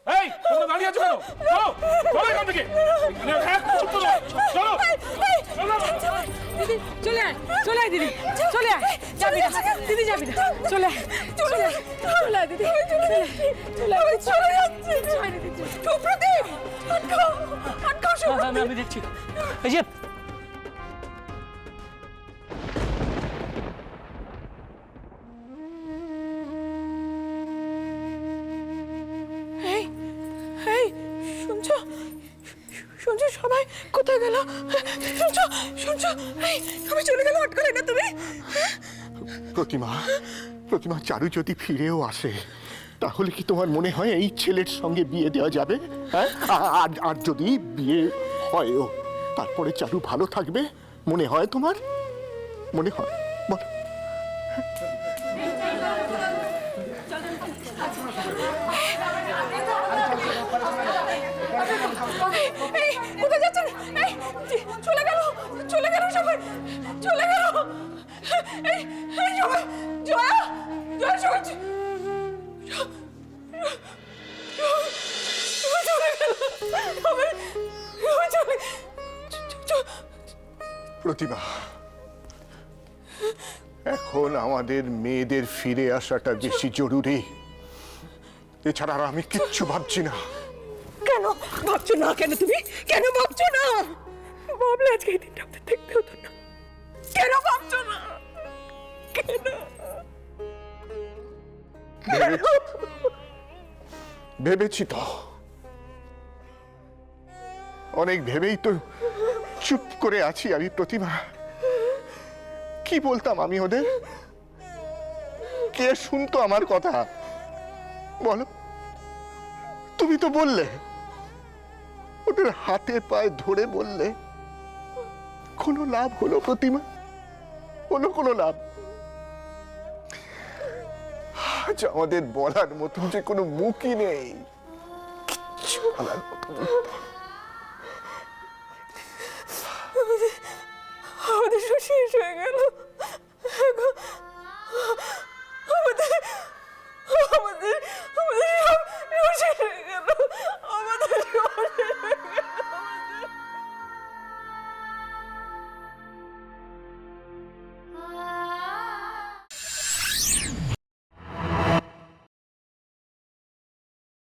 এই তোমরা দাঁড়িয়ে আছো কেন? চলো চলো এখান থেকে। চলো দিদি চলে আয়, চলে আয় দিদি, চলে আয়। যাবি না দিদি, যাবি না, চলে আয়, চলে আয়, চলে আয় দিদি, চলে আয়, চলে আয়, চলে যাচ্ছে। সুপ্রদীপ, আটকাও, আটকাও সুপ্রদীপ। আমি দেখছি। এই যে এই এই শুনছো, শুনছো সবাই কোথায় গেল? শুনছো, শুনছো, এই আমি চলে গেল, আটকালে না তুমি? প্রতিমা, প্রতিমা, চারু যদি ফিরেও আসে তাহলে কি তোমার মনে হয় এই ছেলের সঙ্গে বিয়ে দেওয়া যাবে? হ্যাঁ, আর যদি বিয়ে হয়ও তারপরে চারু ভালো থাকবে মনে হয় তোমার? মনে হয়? বল। এই কোথায় যাচ্ছেন? এই চলে গেল, চলে গেল সবাই, চলে গেল। এই এই সবাই, জয়া, জয়া সবাই চলে গেল, সবাই চলে। প্রতিভা, এখন আমাদের মেয়েদের ফিরে আসাটা বেশি জরুরি। এছাড়া আর আমি কিচ্ছু ভাবছি না। কেন ভাবছো না? কেন তুমি কেন ভাবছো না? ভাবলে আজকে এই দিনটা আমাদের দেখতে হতো না। কেন ভাবছো না? কেন? ভেবেছি তো, অনেক ভেবেই তো চুপ করে আছি আমি। প্রতিভা, কি বলতাম আমি ওদের? কে শুনতো আমার কথা? বলো, তুমি তো বললে, ওদের হাতে পায়ে ধরে বললে। কোনো লাভ হলো প্রতিমা? হলো কোনো লাভ? আজ আমাদের বলার মতো যে কোনো মুখই নেই, কিচ্ছু বলার মতো। আমাদের সব শেষ হয়ে গেল। আমাদের আমাদের আমাদের সব শেষ হয়ে গেল। আমাদের সব শেষ হয়ে গেল।